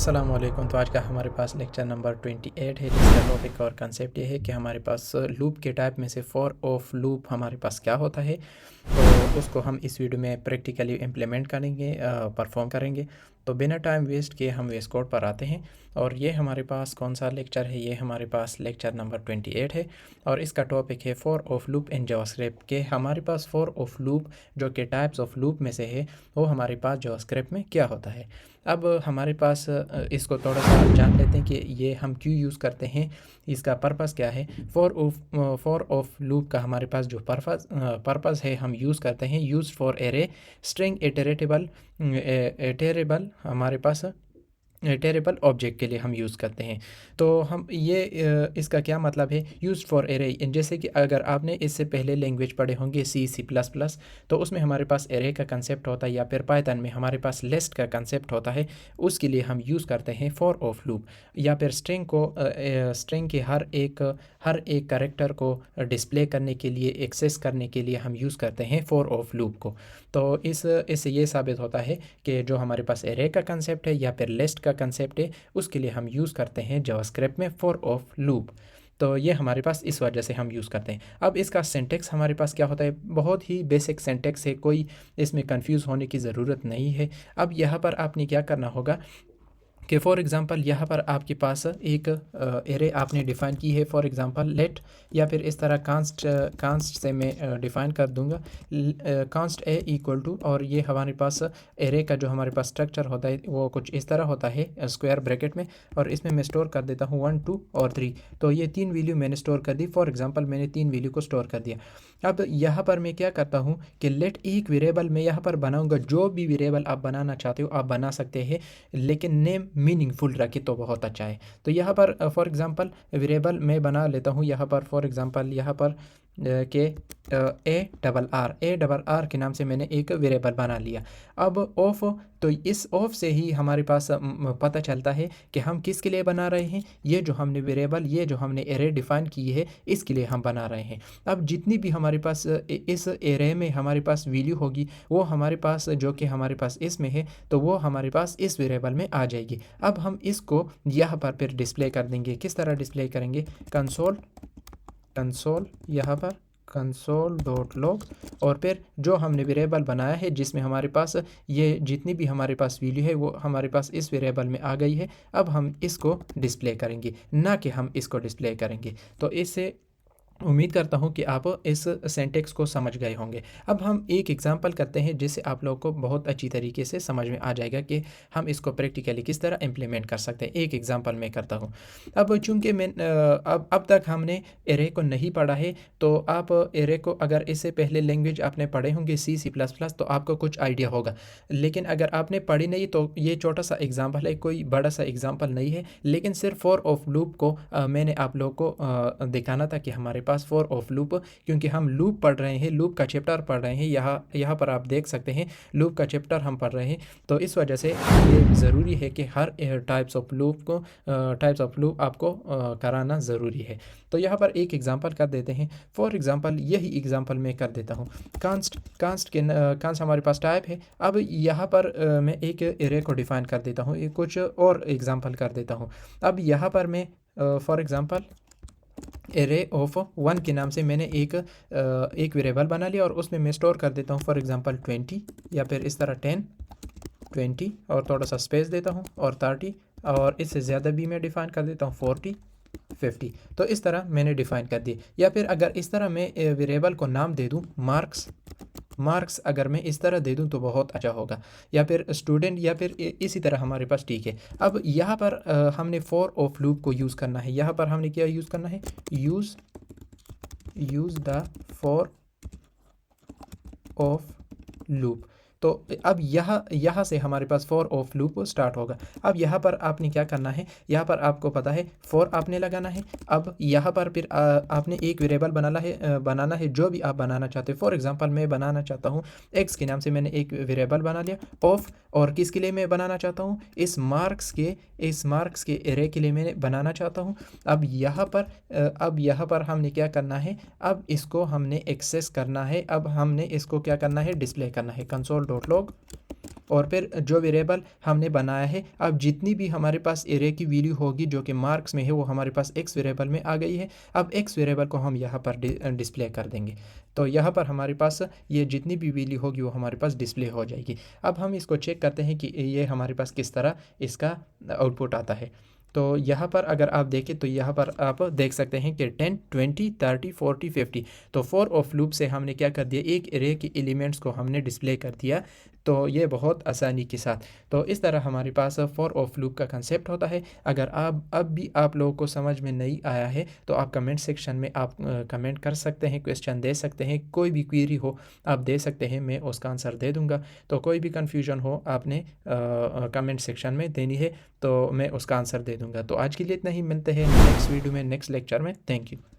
अस्सलामुअलैकुम। तो आज का हमारे पास लेक्चर नंबर 28 है, जिसका टॉपिक और कंसेप्ट ये है कि हमारे पास लूप के टाइप में से फॉर ऑफ लूप हमारे पास क्या होता है। तो उसको हम इस वीडियो में प्रैक्टिकली इम्प्लीमेंट करेंगे, परफॉर्म करेंगे। तो बिना टाइम वेस्ट किए हम वेस्ट कोड पर आते हैं। और ये हमारे पास कौन सा लेक्चर है? ये हमारे पास लेक्चर नंबर 28 है और इसका टॉपिक है for of loop in JavaScript के। हमारे पास फॉर ऑफ लूप जो कि टाइप्स ऑफ लूप में से है, वो हमारे पास जावास्क्रिप्ट में क्या होता है। अब हमारे पास इसको थोड़ा सा जान लेते हैं कि ये हम क्यों यूज़ करते हैं, इसका पर्पस क्या है। फॉर ऑफ लूप का हमारे पास जो पर्पस है, हम यूज़ करते हैं use for array string iterable हमारे पास इटरेबल ऑब्जेक्ट के लिए हम यूज़ करते हैं। तो हम ये इसका क्या मतलब है यूज़ फॉर एरे। जैसे कि अगर आपने इससे पहले लैंग्वेज पढ़े होंगे C++, तो उसमें हमारे पास एरे का कंसेप्ट होता है, या फिर पाइथन में हमारे पास लिस्ट का कंसेप्ट होता है। उसके लिए हम यूज़ करते हैं फॉर ऑफ लूप, या फिर स्ट्रिंग के हर एक कैरेक्टर को डिस्प्ले करने के लिए, एक्सेस करने के लिए हम यूज़ करते हैं फॉर ऑफ लूप को। तो इससे ये साबित होता है कि जो हमारे पास एरे का कंसेप्ट है या फिर लिस्ट का कंसेप्ट है, उसके लिए हम यूज़ करते हैं जावास्क्रिप्ट में फॉर ऑफ लूप। तो ये हमारे पास इस वजह से हम यूज़ करते हैं। अब इसका सिंटेक्स हमारे पास क्या होता है? बहुत ही बेसिक सिंटेक्स है, कोई इसमें कंफ्यूज होने की ज़रूरत नहीं है। अब यहाँ पर आपने क्या करना होगा कि फॉर एग्ज़ाम्पल यहाँ पर आपके पास एक एरे आपने डिफ़ाइन की है, फॉर एग्ज़ाम्पल लेट, या फिर इस तरह कांस्ट से मैं डिफ़ाइन कर दूँगा कांस्ट ए इक्वल टू, और ये हमारे पास एरे का जो हमारे पास स्ट्रक्चर होता है वो कुछ इस तरह होता है स्क्वायर ब्रैकेट में, और इसमें मैं स्टोर कर देता हूँ 1 2 और 3। तो ये 3 वैल्यू मैंने स्टोर कर दी। फॉर एग्ज़ाम्पल मैंने 3 वैल्यू को स्टोर कर दिया। अब यहाँ पर मैं क्या करता हूँ कि लेट एक वेरिएबल मैं यहाँ पर बनाऊँगा। जो भी वेरिएबल आप बनाना चाहते हो आप बना सकते हैं, लेकिन नेम मीनिंगफुल रखे तो बहुत अच्छा है। तो यहाँ पर फॉर एग्ज़ाम्पल वेरिएबल मैं बना लेता हूँ यहाँ पर, फॉर एग्ज़ाम्पल यहाँ पर के ए डबल आर के नाम से मैंने एक वेरिएबल बना लिया। अब ऑफ, तो इस ऑफ से ही हमारे पास पता चलता है कि हम किसके लिए बना रहे हैं। ये जो हमने वेरिएबल, ये जो हमने एरे डिफ़ाइन की है, इसके लिए हम बना रहे हैं। अब जितनी भी हमारे पास इस एरे में हमारे पास वैल्यू होगी, वो हमारे पास जो कि हमारे पास इसमें है, तो वो हमारे पास इस वेरिएबल में आ जाएगी। अब हम इसको यहाँ पर फिर डिस्प्ले कर देंगे। किस तरह डिस्प्ले करेंगे? कंसोल यहाँ पर console.log, और फिर जो हमने वेरिएबल बनाया है जिसमें हमारे पास ये जितनी भी हमारे पास वैल्यू है वो हमारे पास इस वेरिएबल में आ गई है। अब हम इसको डिस्प्ले करेंगे, ना कि हम इसको डिस्प्ले करेंगे। तो इससे उम्मीद करता हूँ कि आप इस सिंटेक्स को समझ गए होंगे। अब हम एक एग्जांपल करते हैं जिससे आप लोगों को बहुत अच्छी तरीके से समझ में आ जाएगा कि हम इसको प्रैक्टिकली किस तरह इम्प्लीमेंट कर सकते हैं। एक एग्जांपल मैं करता हूँ। अब चूंकि मैं अब तक हमने एरे को नहीं पढ़ा है, तो आप एरे को, अगर इससे पहले लैंग्वेज आपने पढ़े होंगे C++, तो आपको कुछ आइडिया होगा। लेकिन अगर आपने पढ़ी नहीं तो ये छोटा सा एग्जाम्पल है, कोई बड़ा सा एग्जाम्पल नहीं है, लेकिन सिर्फ फॉर ऑफ लूप को मैंने आप लोगों को दिखाना था कि हमारे पास फॉर ऑफ लूप, क्योंकि हम लूप पढ़ रहे हैं, लूप का चैप्टर पढ़ रहे हैं। यहाँ पर आप देख सकते हैं लूप का चैप्टर हम पढ़ रहे हैं। तो इस वजह से ये ज़रूरी है कि हर टाइप्स ऑफ लूप आपको कराना ज़रूरी है। तो यहाँ पर एक एग्जांपल कर देते हैं। फॉर एग्जांपल यही एग्जांपल मैं कर देता हूँ। कांस्ट हमारे पास टाइप है। अब यहाँ पर मैं एक एरे को डिफ़ाइन कर देता हूँ, कुछ और एग्जांपल कर देता हूँ। अब यहाँ पर मैं फॉर एग्जांपल एरे ऑफ 1 के नाम से मैंने एक वेरिएबल बना लिया, और उसमें मैं स्टोर कर देता हूँ फॉर एग्जांपल 20, या फिर इस तरह 10 20, और थोड़ा सा स्पेस देता हूँ, और 30, और इससे ज़्यादा भी मैं डिफ़ाइन कर देता हूँ 40 50। तो इस तरह मैंने डिफ़ाइन कर दी। या फिर अगर इस तरह मैं वेरिएबल को नाम दे दूँ मार्क्स, अगर मैं इस तरह दे दूं तो बहुत अच्छा होगा, या फिर स्टूडेंट, या फिर इसी तरह हमारे पास। ठीक है। अब यहाँ पर हमने फॉर ऑफ लूप को यूज़ करना है। यहाँ पर हमने क्या यूज़ करना है? Use the for of loop. तो अब यहाँ से हमारे पास फॉर ऑफ लूप स्टार्ट होगा। अब यहाँ पर आपने क्या करना है? यहाँ पर आपको पता है फॉर आपने लगाना है। अब यहाँ पर फिर आपने एक वेरिएबल बनाना है जो भी आप बनाना चाहते हो। फॉर एग्जांपल मैं बनाना चाहता हूँ एक्स के नाम से मैंने एक वेरिएबल बना लिया ऑफ, और किसके लिए मैं बनाना चाहता हूँ? इस मार्क्स के एरे के लिए मैं बनाना चाहता हूँ। अब यहाँ पर हमने क्या करना है? अब इसको हमने एक्सेस करना है। अब हमने इसको क्या करना है? डिस्प्ले करना है। console.log और फिर जो वेरिएबल हमने बनाया है, अब जितनी भी हमारे पास एरे की वैल्यू होगी जो कि मार्क्स में है वो हमारे पास एक्स वेरिएबल में आ गई है। अब एक्स वेरिएबल को हम यहाँ पर डिस्प्ले कर देंगे, तो यहाँ पर हमारे पास ये जितनी भी वैल्यू होगी वो हमारे पास डिस्प्ले हो जाएगी। अब हम इसको चेक करते हैं कि ये हमारे पास किस तरह इसका आउटपुट आता है। तो यहाँ पर अगर आप देखें तो यहाँ पर आप देख सकते हैं कि 10, 20, 30, 40, 50, तो फॉर ऑफ लूप से हमने क्या कर दिया, एक एरे के एलिमेंट्स को हमने डिस्प्ले कर दिया। तो ये बहुत आसानी के साथ, तो इस तरह हमारे पास फॉर ऑफ लूप का कंसेप्ट होता है। अगर आप अब भी आप लोगों को समझ में नहीं आया है तो आप कमेंट सेक्शन में आप कमेंट कर सकते हैं, क्वेश्चन दे सकते हैं, कोई भी क्वेरी हो आप दे सकते हैं, मैं उसका आंसर दे दूंगा। तो कोई भी कन्फ्यूजन हो आपने कमेंट सेक्शन में देनी है तो मैं उसका आंसर दे दूंगा। तो आज के लिए इतना ही, मिलते हैं नेक्स्ट वीडियो में, नेक्स्ट लेक्चर में। Thank you.